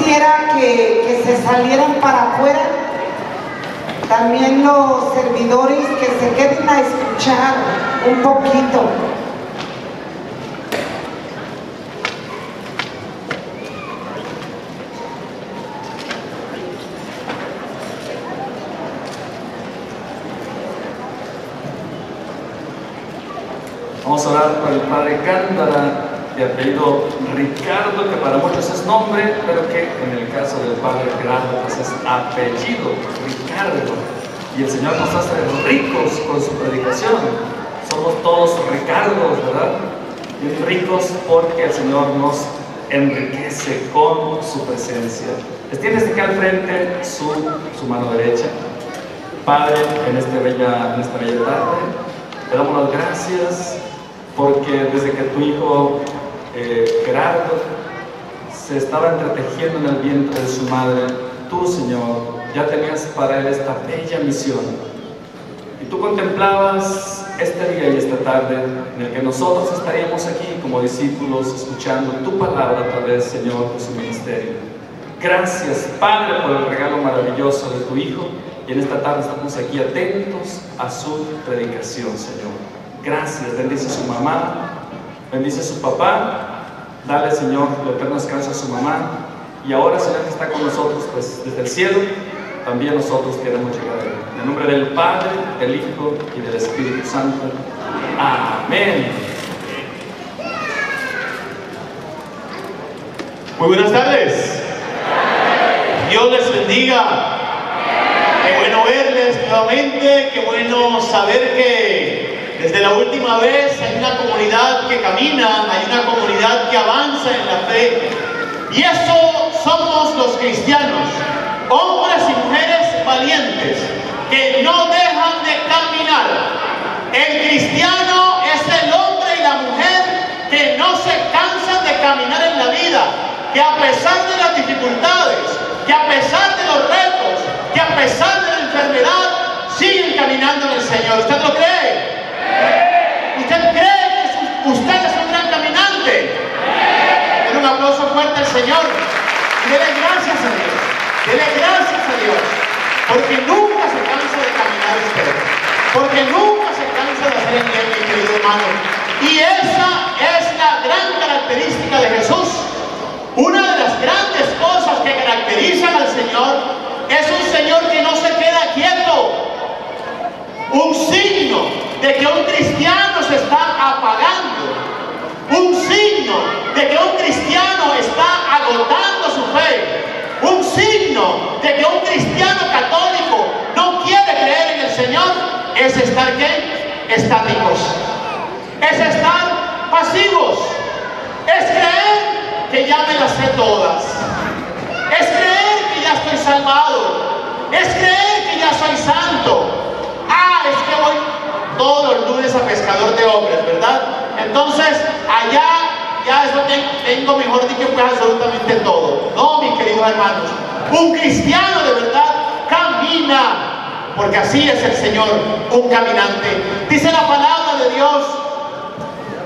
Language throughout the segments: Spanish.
quisiera que se salieran para afuera. También los servidores que se queden a escuchar un poquito. Vamos a orar por el padre Cándara, de apellido Ricardo, que para muchos es nombre, pero que en el caso del padre Gerardo pues es apellido, Ricardo. Y el Señor nos hace ricos con su predicación. Somos todos Ricardos, ¿verdad? Bien ricos porque el Señor nos enriquece con su presencia. Extiende acá al frente su mano derecha. Padre, en esta bella tarde, te damos las gracias porque desde que tu hijo Gerardo se estaba entretejiendo en el vientre de su madre, tú, Señor, ya tenías para él esta bella misión. Y tú contemplabas este día y esta tarde en el que nosotros estaríamos aquí como discípulos escuchando tu palabra a través, Señor, de su ministerio. Gracias, Padre, por el regalo maravilloso de tu hijo. Y en esta tarde estamos aquí atentos a su predicación, Señor. Gracias, bendice a su mamá, bendice a su papá, dale, Señor, el eterno descanso a su mamá. Y ahora, Señor, que está con nosotros, pues desde el cielo, también nosotros queremos llegar a él. En el nombre del Padre, del Hijo y del Espíritu Santo. Amén. Muy buenas tardes. Dios les bendiga. Qué bueno verles nuevamente, qué bueno saber que desde la última vez hay una comunidad que camina, hay una comunidad que avanza en la fe. Y eso somos los cristianos, hombres y mujeres valientes, que no dejan de caminar. El cristiano es el hombre y la mujer que no se cansan de caminar en la vida, que a pesar de las dificultades, que a pesar de los retos, que a pesar de la enfermedad, siguen caminando en el Señor. ¿Usted lo cree? ¿Usted cree que usted es un gran caminante? Den un aplauso fuerte al Señor y dele gracias a Dios. Dele gracias a Dios, porque nunca se cansa de caminar usted, porque nunca se cansa de hacer el bien, mi querido hermano. Y esa es la gran característica de Jesús. Una de las grandes cosas que caracterizan al Señor es un Señor que no se queda quieto. Un signo de que un cristiano se está apagando. Un signo de que un cristiano está agotando su fe. Un signo de que un cristiano católico no quiere creer en el Señor es estar ¿qué? Estáticos. Es estar pasivos. Es creer que ya me las sé todas. Es creer que ya estoy salvado. Es creer que ya soy santo. Es que voy todos los lunes a Pescador de Hombres, ¿verdad? Entonces, allá ya eso tengo, mejor dicho, pues absolutamente todo. No, mis queridos hermanos. Un cristiano de verdad camina, porque así es el Señor, un caminante. Dice la palabra de Dios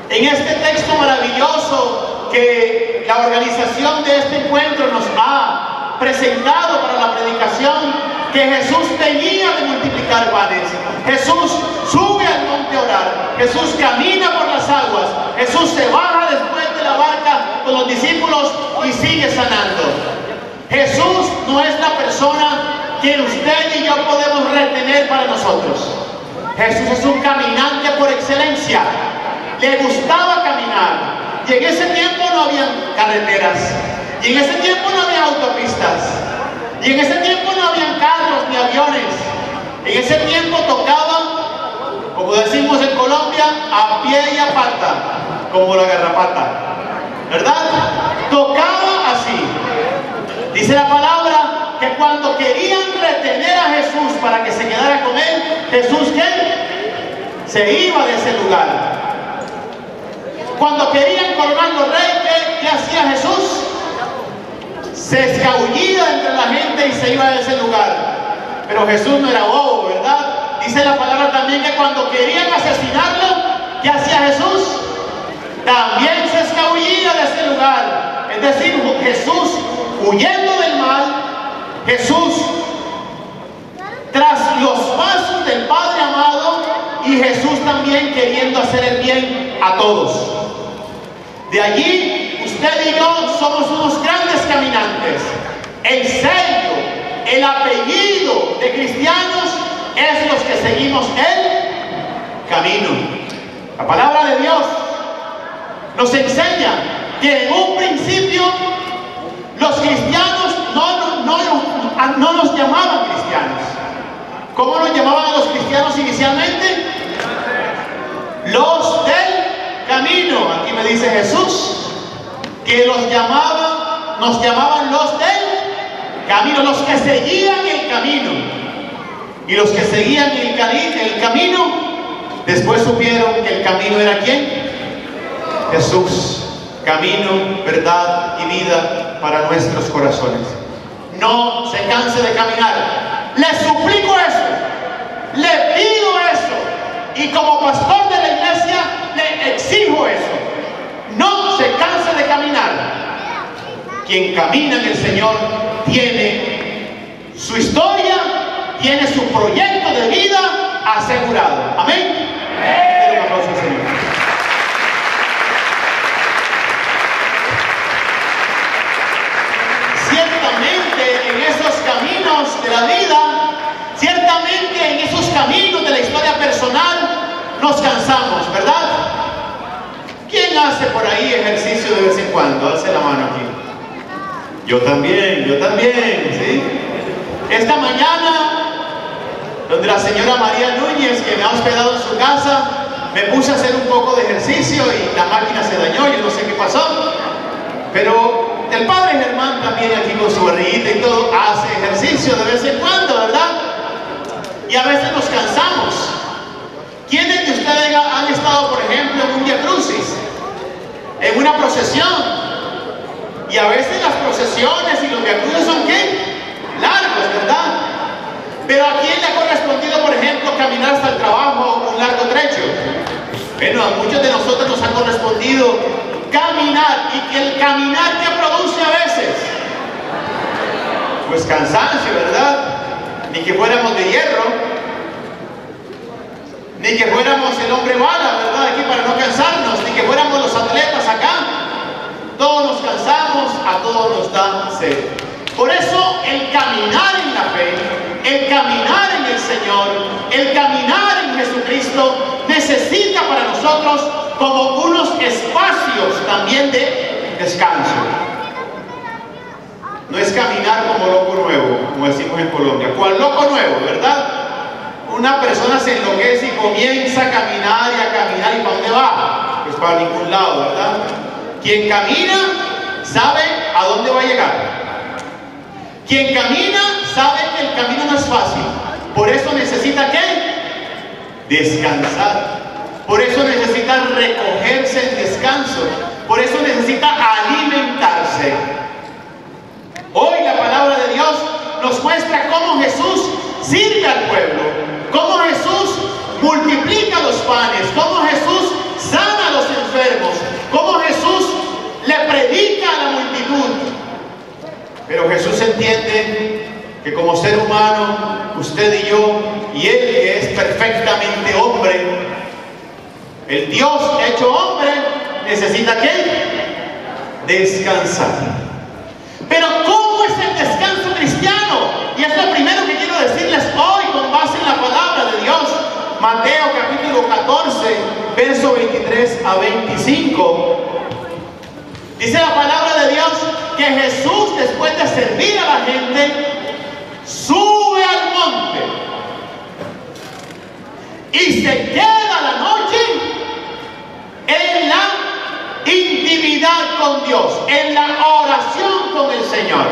en este texto maravilloso que la organización de este encuentro nos ha presentado para la predicación, que Jesús venía de multiplicar panes. Jesús sube al monte a orar. Jesús camina por las aguas. Jesús se baja después de la barca con los discípulos y sigue sanando. Jesús no es la persona que usted y yo podemos retener para nosotros. Jesús es un caminante por excelencia. Le gustaba caminar. Y en ese tiempo no había carreteras. Y en ese tiempo no había autopistas. Y en ese tiempo no habían carros ni aviones. En ese tiempo tocaban, como decimos en Colombia, a pie y a pata, como la garrapata, ¿verdad? Tocaba así. Dice la palabra que cuando querían retener a Jesús para que se quedara con él, Jesús ¿qué? Se iba de ese lugar. Cuando querían coronarlo rey, ¿qué hacía Jesús? Se escabullía entre la gente y se iba de ese lugar. Pero Jesús no era bobo, ¿verdad? Dice la palabra también que cuando querían asesinarlo, ¿qué hacía Jesús? También se escabullía de ese lugar. Es decir, Jesús, huyendo Jesús tras los pasos del Padre amado y Jesús también queriendo hacer el bien a todos. De allí, usted y yo somos unos grandes caminantes. El sello, el apellido de cristianos es los que seguimos el camino. La palabra de Dios nos enseña que en un principio los cristianos no nos llamaban cristianos. ¿Cómo nos llamaban a los cristianos inicialmente? Los del camino. Aquí me dice Jesús que nos llamaban los del camino, los que seguían el camino. Y los que seguían el camino, después supieron que el camino era ¿quién? Jesús. Camino, verdad y vida para nuestros corazones. No se canse de caminar. Le suplico eso, le pido eso, y como pastor de la iglesia le exijo eso. No se canse de caminar. Quien camina en el Señor tiene su historia, tiene su proyecto de vida asegurado. Amén. Denle un aplauso al Señor. Ciertamente en esos caminos de la vida, ciertamente en esos caminos de la historia personal, nos cansamos, ¿verdad? ¿Quién hace por ahí ejercicio de vez en cuando? Alce la mano aquí. Yo también, ¿sí? Esta mañana, donde la señora María Núñez, que me ha hospedado en su casa, me puse a hacer un poco de ejercicio y la máquina se dañó, yo no sé qué pasó, pero el padre Germán también aquí con su barriguita y todo hace ejercicio de vez en cuando, ¿verdad? Y a veces nos cansamos. ¿Quiénes de ustedes han estado, por ejemplo, en un Vía Crucis? En una procesión. Y a veces las procesiones y los Vía Crucis son ¿qué? Largos, ¿verdad? Pero ¿a quién le ha correspondido, por ejemplo, caminar hasta el trabajo un largo trecho? Bueno, a muchos de nosotros nos ha correspondido caminar, y que el caminar que produce a veces, pues cansancio, ¿verdad? Ni que fuéramos de hierro, ni que fuéramos el hombre bala, ¿verdad? Aquí para no cansarnos, ni que fuéramos los atletas acá. Todos nos cansamos, a todos nos da sed. Por eso el caminar en la fe, el caminar en el Señor, el caminar en Jesucristo necesita para nosotros como unos espacios también de descanso. No es caminar como loco nuevo, como decimos en Colombia. ¿Cuál loco nuevo, verdad? Una persona se enloquece y comienza a caminar y ¿para dónde va? Pues para ningún lado, ¿verdad? Quien camina sabe a dónde va a llegar. Quien camina sabe que el camino no es fácil. Por eso necesita ¿qué? Descansar. Por eso necesita recogerse en descanso. Por eso necesita alimentarse. Hoy la palabra de Dios nos muestra cómo Jesús sirve al pueblo, cómo Jesús multiplica los panes, cómo Jesús sana a los enfermos, cómo Jesús le predica a la multitud. Pero Jesús entiende que como ser humano, usted y yo, y Él que es perfectamente hombre, el Dios hecho hombre, necesita ¿qué? Descansar. Pero ¿cómo es el descanso cristiano? Y es lo primero que quiero decirles hoy con base en la palabra de Dios. Mateo capítulo 14, verso 23 a 25. Dice la palabra de Dios que Jesús, después de servir a la gente, sube al monte y se queda la noche en la intimidad con Dios, en la oración con el Señor.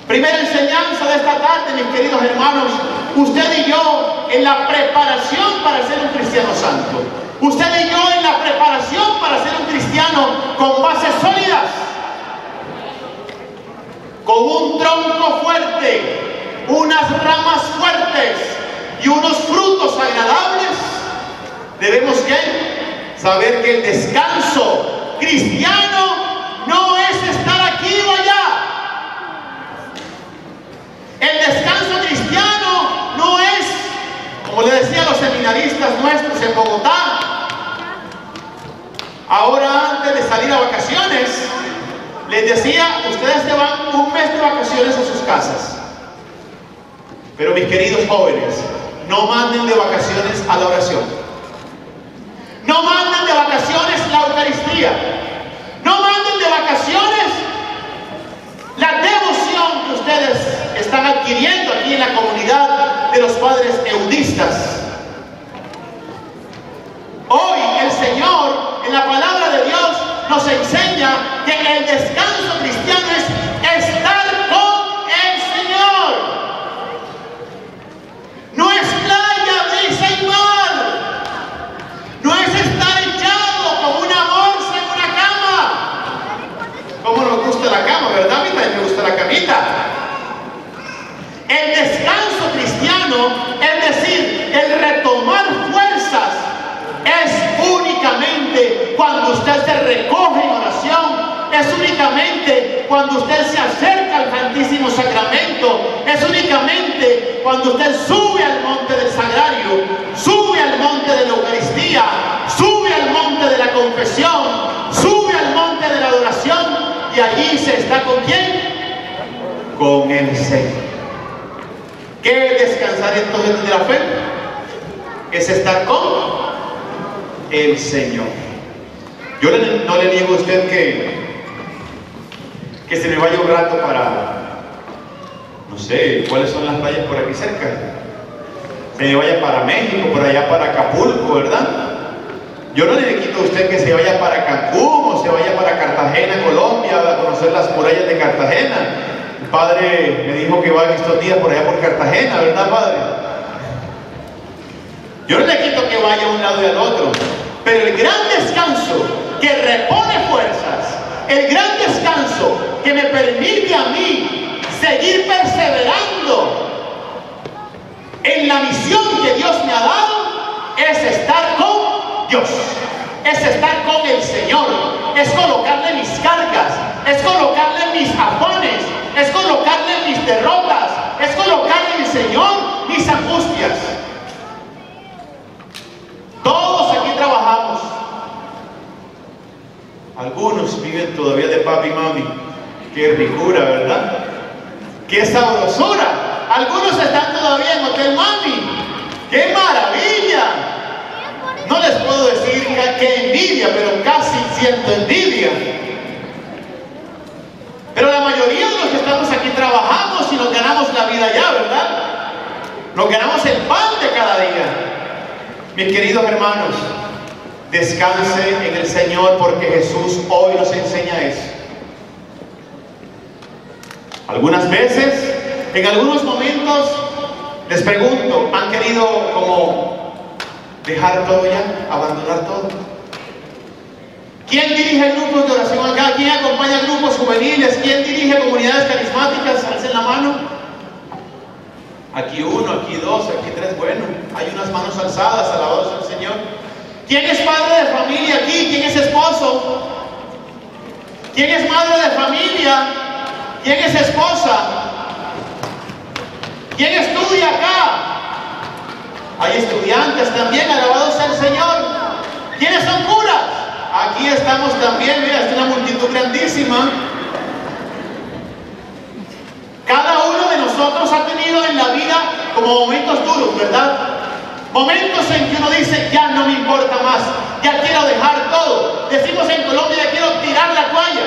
Primera enseñanza de esta tarde, mis queridos hermanos, usted y yo en la preparación para ser un cristiano santo, usted y yo en la preparación para ser un cristiano con bases sólidas, con un tronco fuerte, unas ramas fuertes y unos frutos agradables, debemos saber que el descanso cristiano no es estar aquí o allá. seminaristas nuestros en Bogotá, ahora antes de salir a vacaciones, les decía, ustedes se van un mes de vacaciones a sus casas. Pero mis queridos jóvenes, no manden de vacaciones a la oración. No manden de vacaciones la Eucaristía. No manden de vacaciones la devoción que ustedes están adquiriendo aquí en la comunidad de los padres eudistas. Hoy el Señor, en la palabra de Dios, nos enseña que el descanso cristiano es estar con el Señor. No es playa, brisa y mar. No es estar echado como una morsa en una cama. ¿Cómo nos gusta la cama, verdad? A mí también me gusta la camita. El descanso cristiano, es decir, el retomar fuerzas, es únicamente cuando usted se recoge en oración. Es únicamente cuando usted se acerca al Santísimo Sacramento. Es únicamente cuando usted sube al monte del Sagrario, sube al monte de la Eucaristía, sube al monte de la confesión, sube al monte de la adoración, y allí se está ¿con quién? Con el Señor. ¿Qué es descansar entonces de la fe? Es estar con el Señor. Yo no le niego a usted que se me vaya un rato para, no sé, ¿cuáles son las playas por aquí cerca? Se me vaya para México, por allá para Acapulco, ¿verdad? Yo no le quito a usted que se vaya para Cancún o se vaya para Cartagena, Colombia, a conocer las murallas de Cartagena. El padre me dijo que va en estos días por allá por Cartagena, ¿verdad, padre? Yo no le quito que vaya a un lado y al otro, pero el gran descanso que repone fuerzas, el gran descanso que me permite a mí seguir perseverando en la misión que Dios me ha dado, es estar con Dios, es estar con el Señor, es colocarle mis cargas, es colocarle mis afanes, es colocarle mis derrotas, es colocarle al Señor mis angustias. Todos aquí trabajamos. Algunos viven todavía de papi y mami. Qué ricura, ¿verdad? Qué sabrosura. Algunos están todavía en Hotel Mami. ¡Qué maravilla! No les puedo decir que envidia, pero casi siento envidia. Pero la mayoría de los que estamos aquí trabajamos y nos ganamos la vida ya, ¿verdad? Nos ganamos el pan de cada día. Mis queridos hermanos, descanse en el Señor, porque Jesús hoy nos enseña eso. Algunas veces, en algunos momentos, les pregunto, ¿han querido como dejar todo ya, abandonar todo? ¿Quién dirige grupos de oración acá? ¿Quién acompaña grupos juveniles? ¿Quién dirige comunidades carismáticas? Alcen la mano. Aquí uno, aquí dos, aquí tres. Bueno, hay unas manos alzadas, alabados al Señor. ¿Quién es padre de familia aquí? ¿Quién es esposo? ¿Quién es madre de familia? ¿Quién es esposa? ¿Quién estudia acá? Hay estudiantes también, alabados al Señor. ¿Quiénes son curas? Aquí estamos también, mira, es una multitud grandísima. Cada uno de nosotros ha tenido en la vida como momentos duros, ¿verdad? Momentos en que uno dice, ya no me importa más, ya quiero dejar todo. Decimos en Colombia, ya quiero tirar la toalla.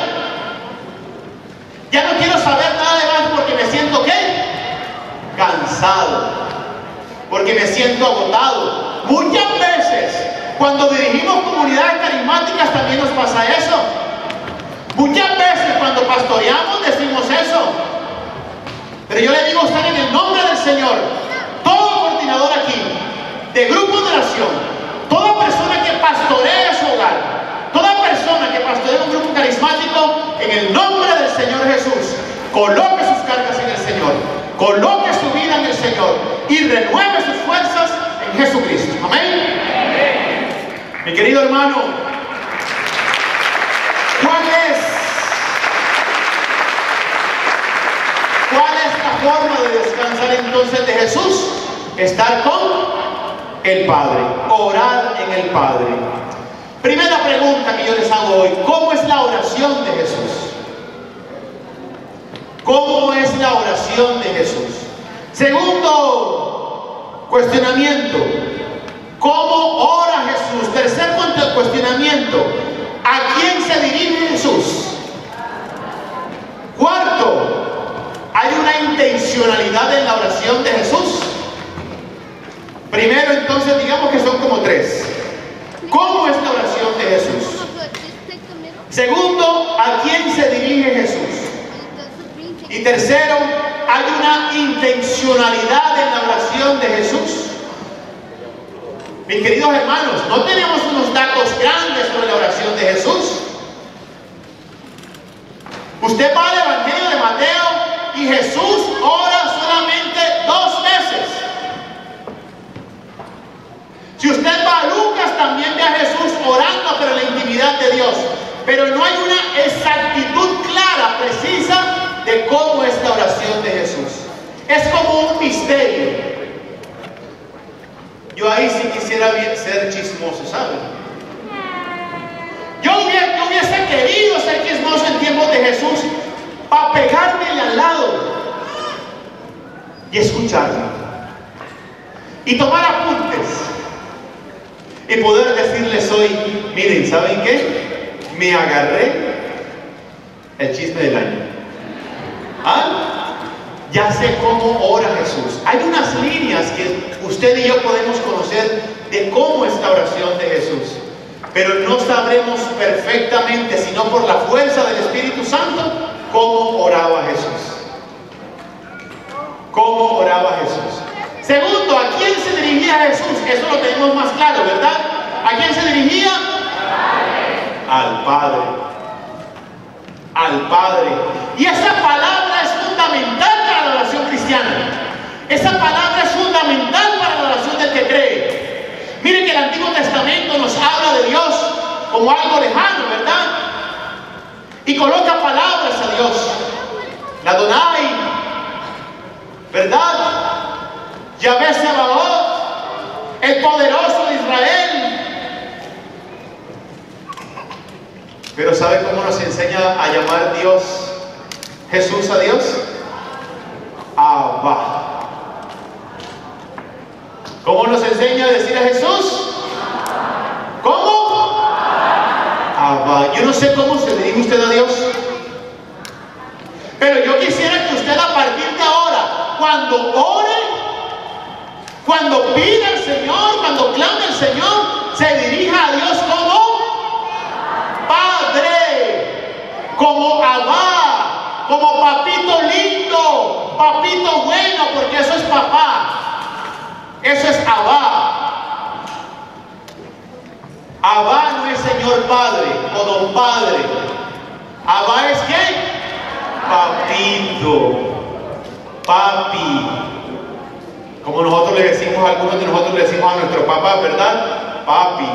Ya no quiero saber nada de más porque me siento, ¿qué? Cansado. Porque me siento agotado. Muchas veces, cuando dirigimos comunidades carismáticas, también nos pasa eso. Muchas veces, cuando pastoreamos, decimos eso. Pero yo le digo a usted en el nombre del Señor, todo coordinador aquí, de grupo de oración, toda persona que pastoree su hogar, toda persona que pastoree un grupo carismático, en el nombre del Señor Jesús, coloque sus cargas en el Señor, coloque su vida en el Señor y renueve sus fuerzas en Jesucristo. Amén. Mi querido hermano, ¿cuál es la forma de descansar entonces de Jesús? Estar con el Padre. Orar en el Padre. Primera pregunta que yo les hago hoy: ¿cómo es la oración de Jesús? ¿Cómo es la oración de Jesús? Segundo cuestionamiento: ¿cómo ora Jesús? Tercer cuestionamiento: ¿a quién se dirige Jesús? Cuarto: ¿hay una intencionalidad en la oración de Jesús? Primero, entonces, digamos que son como tres. ¿Cómo es la oración de Jesús? Segundo, ¿a quién se dirige Jesús? Y tercero, ¿hay una intencionalidad en la oración de Jesús? Mis queridos hermanos, no tenemos unos datos grandes sobre la oración de Jesús. Usted va al Evangelio de Mateo y Jesús ora solamente 2 veces. Si usted va a Lucas, también ve a Jesús orando, pero en la intimidad de Dios. Pero no hay una exactitud clara, precisa, de cómo es la oración de Jesús. Es como un misterio. Yo ahí sí quisiera ser chismoso, ¿sabe? Yo hubiese querido ser chismoso en tiempos de Jesús para pegármele al lado y escucharlo y tomar apuntes y poder decirles hoy: miren, ¿saben qué? Me agarré el chisme del año. ¿Ah? Ya sé cómo ora Jesús. Hay unas líneas que usted y yo podemos conocer de cómo es la oración de Jesús, pero no sabremos perfectamente, sino por la fuerza del Espíritu Santo, cómo oraba Jesús. ¿Cómo oraba Jesús? Segundo, ¿a quién se dirigía Jesús? Eso lo tenemos más claro, ¿verdad? ¿A quién se dirigía? Al Padre. Al Padre. Y esa palabra es fundamental para la oración cristiana. Esa palabra es fundamental para la oración del que cree. Miren que el Antiguo Testamento nos habla de Dios como algo lejano, ¿verdad? Y coloca palabras a Dios. La Adonai, ¿verdad? Yahvé Sebaot, el poderoso de Israel. Pero ¿sabe cómo nos enseña a llamar Dios, Jesús, a Dios? Abba. ¿Cómo nos enseña a decir a Jesús? ¿Cómo? Abba. Yo no sé cómo se dirige usted a Dios, pero yo quisiera que usted, a partir de ahora, cuando ore, cuando pida al Señor, cuando clame al Señor, se dirija a Dios como Padre, como Abba, como papito lindo, papito bueno, porque eso es papá. Eso es Abba. Abba no es Señor Padre o Don Padre. Abba es ¿qué? Papito, papi. Como nosotros le decimos, algunos de nosotros le decimos a nuestro papá, ¿verdad? Papi,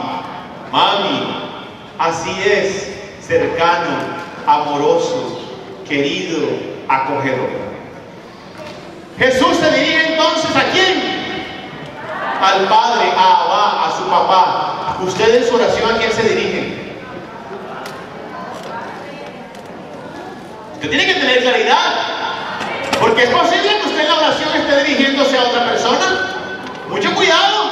mami. Así es, cercano, amoroso, querido, acogedor. Jesús se dirige entonces ¿a quién? Al Padre, a Abba, a su papá. ¿Usted en su oración a quién se dirige? Usted tiene que tener claridad, porque es posible que usted en la oración esté dirigiéndose a otra persona. Mucho cuidado.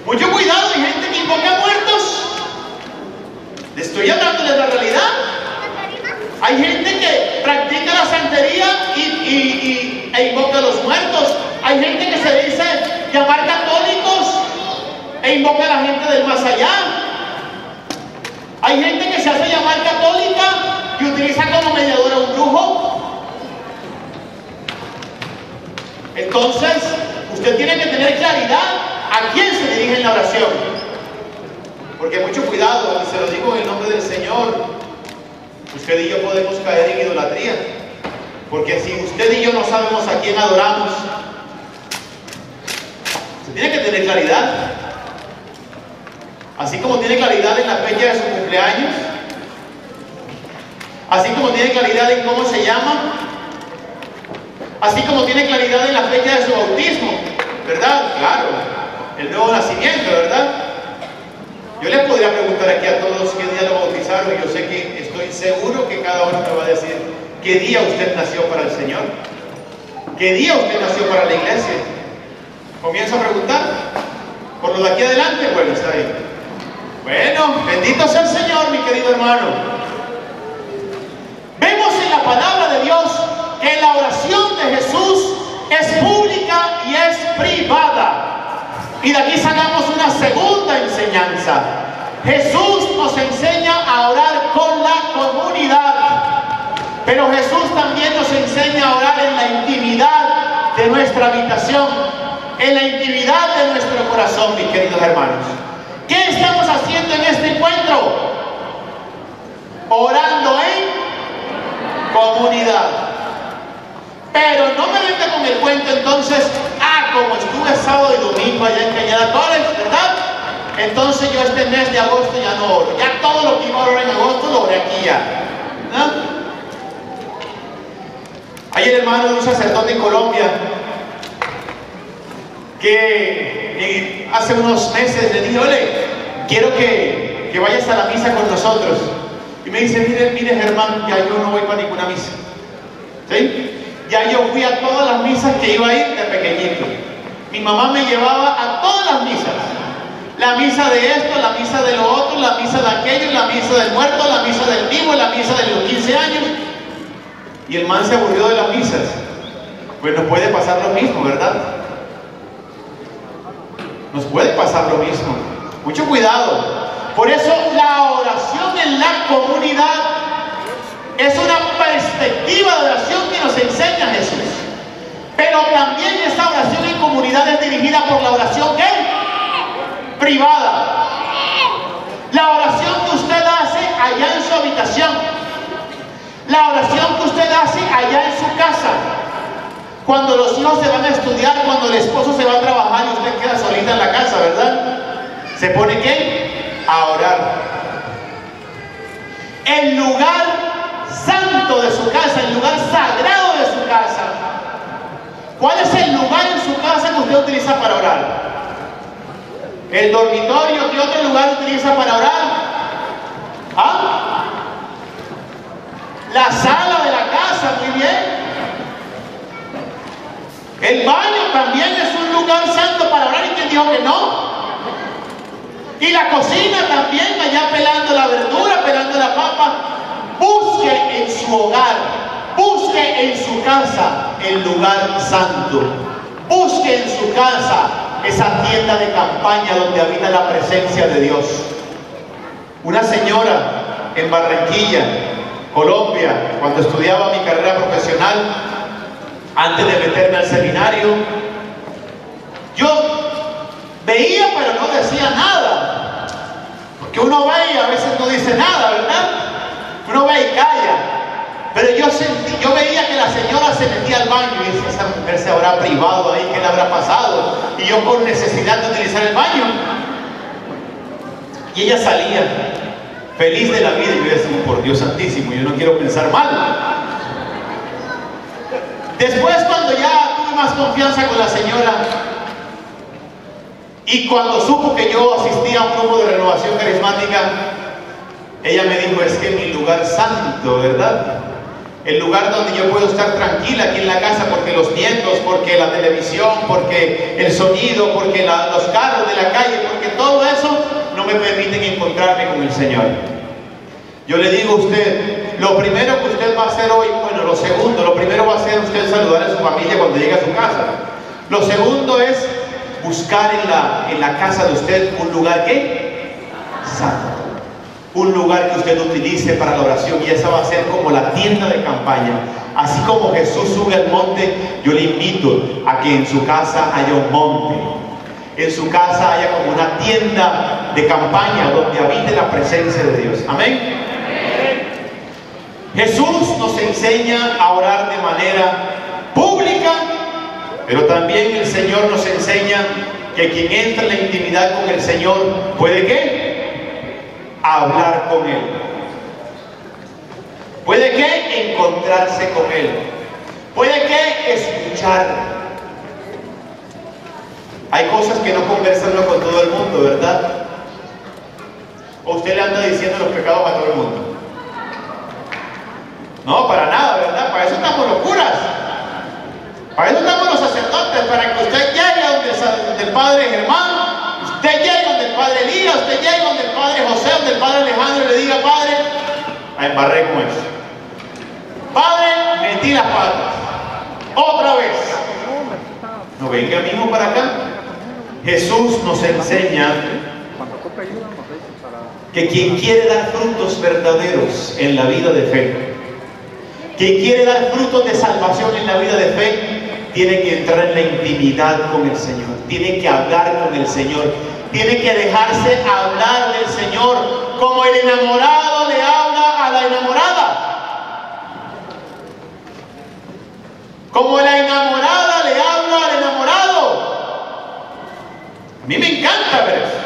Mucho cuidado, hay gente que invoca muertos. Le estoy hablando de la realidad. Hay gente que practica la santería e invoca a los muertos. Hay gente que se dice llamar católicos e invoca a la gente del más allá. Hay gente que se hace llamar católica y utiliza como mediadora un brujo. Entonces, usted tiene que tener claridad a quién se dirige en la oración. Porque mucho cuidado, y se lo digo en el nombre del Señor, usted y yo podemos caer en idolatría. Porque si usted y yo no sabemos a quién adoramos, se tiene que tener claridad. Así como tiene claridad en la fecha de su cumpleaños, así como tiene claridad en cómo se llama, así como tiene claridad en la fecha de su bautismo, ¿verdad? Claro. el nuevo nacimiento, ¿verdad? Yo les podría preguntar aquí a todos qué día lo bautizaron, y yo sé que estoy seguro que cada uno me va a decir qué día usted nació para el Señor, qué día usted nació para la iglesia. Comienzo a preguntar. Por lo de aquí adelante, bueno, está bien. Bueno, bendito sea el Señor, mi querido hermano. Vemos en la palabra de Dios que la oración de Jesús es pública y es privada. Y de aquí sacamos una segunda enseñanza. Jesús nos enseña a orar con la comunidad, pero Jesús también nos enseña a orar en la intimidad de nuestra habitación, en la intimidad de nuestro corazón, mis queridos hermanos. ¿Qué estamos haciendo en este encuentro? Orando en comunidad. Pero no me venga con el cuento entonces, como estuve sábado y domingo allá en Cañada Torres, ¿verdad? Entonces yo este mes de agosto ya no oro. Ya todo lo que iba a orar en agosto lo oré aquí ya, ¿no? Hay el hermano de un sacerdote en Colombia que hace unos meses le dije, ole, quiero que vayas a la misa con nosotros. Y me dice, mire Germán, ya yo no voy para ninguna misa. ¿Sí? Ya yo fui a todas las misas que iba a ir de pequeñito. Mi mamá me llevaba a todas las misas. La misa de esto, la misa de lo otro, la misa de aquello, la misa del muerto, la misa del vivo, la misa de los 15 años. Y el man se aburrió de las misas. Pues nos puede pasar lo mismo, ¿verdad? Nos puede pasar lo mismo. Mucho cuidado. Por eso la oración en la comunidad es una perspectiva de oración que nos enseña Jesús. Pero también esa oración en comunidad es dirigida por la oración ¿qué? Privada. La oración que usted hace allá en su habitación. La oración que usted hace allá en su casa. Cuando los hijos se van a estudiar, cuando el esposo se va a trabajar y usted queda solita en la casa, ¿verdad? ¿Se pone qué? A orar. El lugar santo de su casa, el lugar sagrado de su casa. ¿Cuál es el lugar en su casa que usted utiliza para orar? ¿El dormitorio? ¿Qué otro lugar utiliza para orar? ¿Ah? La sala de la casa, muy bien. El baño también es un lugar santo para orar. ¿Y quién dijo que no? Y la cocina también, allá pelando la verdura, pelando la papa. Busque en su hogar, busque en su casa el lugar santo. Busque en su casa esa tienda de campaña donde habita la presencia de Dios. Una señora en Barranquilla, Colombia, cuando estudiaba mi carrera profesional, antes de meterme al seminario, yo veía pero no decía nada, porque uno ve y a veces no dice nada, ¿verdad? Uno ve y calla. Pero yo veía que la señora se metía al baño y decía, esa mujer se habrá privado ahí, ¿qué le habrá pasado? Y yo con necesidad de utilizar el baño. Y ella salía feliz de la vida y yo decía, por Dios santísimo, yo no quiero pensar mal. Después, cuando ya tuve más confianza con la señora y cuando supo que yo asistía a un grupo de renovación carismática, ella me dijo, es que mi lugar santo, ¿verdad? El lugar donde yo puedo estar tranquila aquí en la casa, porque los nietos, porque la televisión, porque el sonido, porque los carros de la calle, porque todo eso no me permiten encontrarme con el Señor. Yo le digo a usted, lo primero que usted va a hacer hoy, bueno, lo primero va a ser usted saludar a su familia cuando llegue a su casa. Lo segundo es buscar en la casa de usted un lugar ¿qué? Santo. Un lugar que usted utilice para la oración, y esa va a ser como la tienda de campaña. Así como Jesús sube al monte, yo le invito a que en su casa haya un monte, en su casa haya como una tienda de campaña donde habite la presencia de Dios. Amén. Jesús nos enseña a orar de manera pública, pero también el Señor nos enseña que quien entra en la intimidad con el Señor puede ¿qué? Hablar con Él. Puede que encontrarse con Él. Puede que escuchar. Hay cosas que no conversan uno con todo el mundo, ¿verdad? ¿O usted le anda diciendo los pecados a todo el mundo? No, para nada, ¿verdad? Para eso estamos los curas. Para eso estamos los sacerdotes, para que usted llegue donde el Padre Germán, usted llegue donde el Padre Elías, usted llegue donde el Padre José, donde el Padre Alejandro, y le diga: Padre, me embarré con eso. Padre, metí las patas. Otra vez. No venga mismo para acá. Jesús nos enseña que quien quiere dar frutos verdaderos en la vida de fe, quien quiere dar frutos de salvación en la vida de fe, tiene que entrar en la intimidad con el Señor, tiene que hablar con el Señor, tiene que dejarse hablar del Señor, como el enamorado le habla a la enamorada. Como la enamorada le habla al enamorado. A mí me encanta ver eso.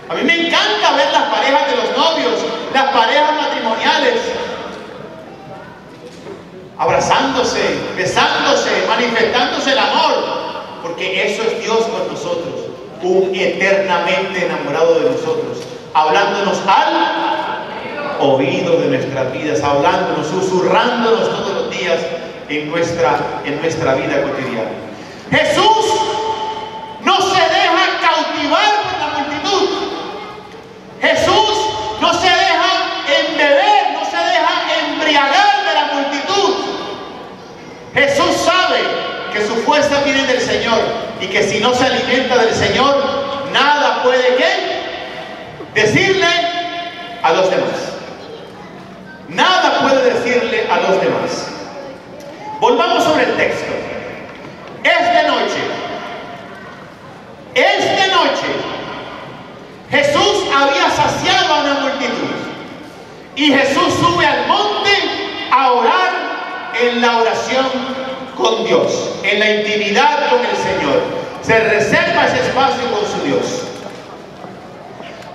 A mí me encanta ver las parejas de los novios, las parejas matrimoniales, abrazándose, besándose, manifestándose el amor, porque eso es Dios con nosotros, un eternamente enamorado de nosotros, hablándonos al oído de nuestras vidas, hablándonos, susurrándonos todos los días en nuestra vida cotidiana. Jesús no se deja cautivar por la multitud. Jesús no se deja embeber, no se deja embriagar de la multitud. Jesús sabe que su fuerza viene del Señor y que si no se alimenta del Señor, nada puede decirle a los demás. Nada puede decirle a los demás. Volvamos sobre el texto. Esta noche, Jesús había saciado a una multitud y Jesús sube al monte a orar en la oración con Dios, en la intimidad con el Señor. Se reserva ese espacio con su Dios.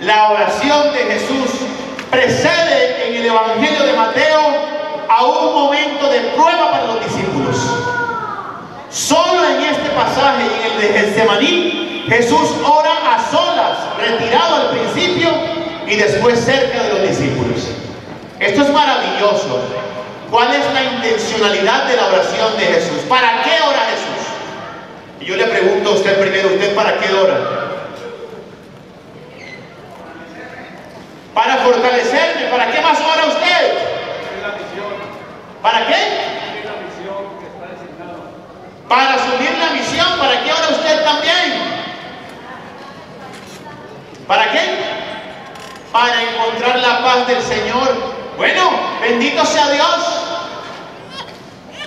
La oración de Jesús precede en el Evangelio de Mateo a un momento de prueba para los discípulos. Solo en este pasaje, en el de Getsemaní, Jesús ora a solas, retirado al principio y después cerca de los discípulos. Esto es maravilloso. ¿Cuál es la intencionalidad de la oración de Jesús? ¿Para qué ora Jesús? Y yo le pregunto a usted primero: ¿usted para qué ora? Para fortalecerme. ¿Para qué más ora usted? ¿Para qué? Para asumir la misión. ¿Para qué ora usted también? ¿Para qué? Para encontrar la paz del Señor. Bueno, bendito sea Dios.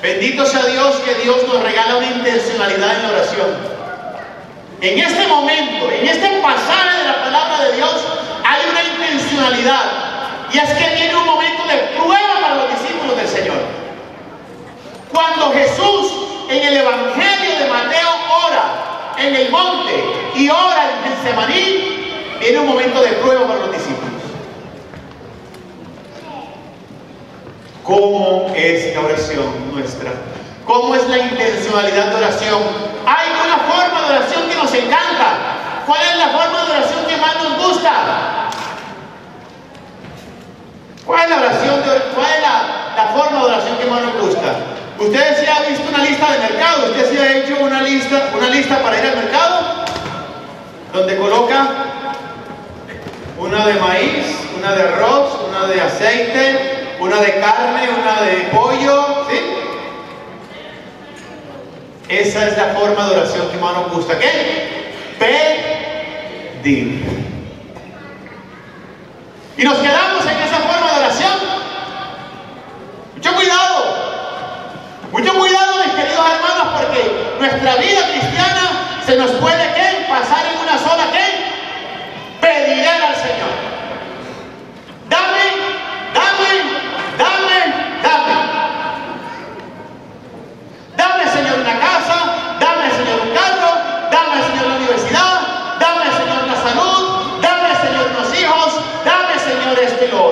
Bendito sea Dios, que Dios nos regala una intencionalidad en la oración. En este momento, en este pasaje de la palabra de Dios, hay una intencionalidad. Y es que viene un momento de prueba para los discípulos del Señor. Cuando Jesús en el Evangelio de Mateo ora en el monte y ora en Getsemaní, viene un momento de prueba para los discípulos. ¿Cómo es la oración nuestra? ¿Cómo es la intencionalidad de oración? Hay una forma de oración que nos encanta. ¿Cuál es la forma de oración que más nos gusta? ¿Cuál es la forma de oración que más nos gusta? ¿Usted sí ha visto una lista de mercado? ¿Usted sí ha hecho una lista para ir al mercado? Donde coloca una de maíz, una de arroz, una de aceite, una de carne, una de pollo, ¿sí? Esa es la forma de oración que más nos gusta. ¿Qué? Pedir. Y nos quedamos en esa forma de oración. Mucho cuidado, mis queridos hermanos, porque nuestra vida cristiana se nos puede pasar en una sola pediré al Señor. Dame. Dame, Señor, una casa, dame, Señor, un carro, dame, Señor, la universidad, dame, Señor, la salud, dame, Señor, unos hijos, dame, Señor, esto y lo otro.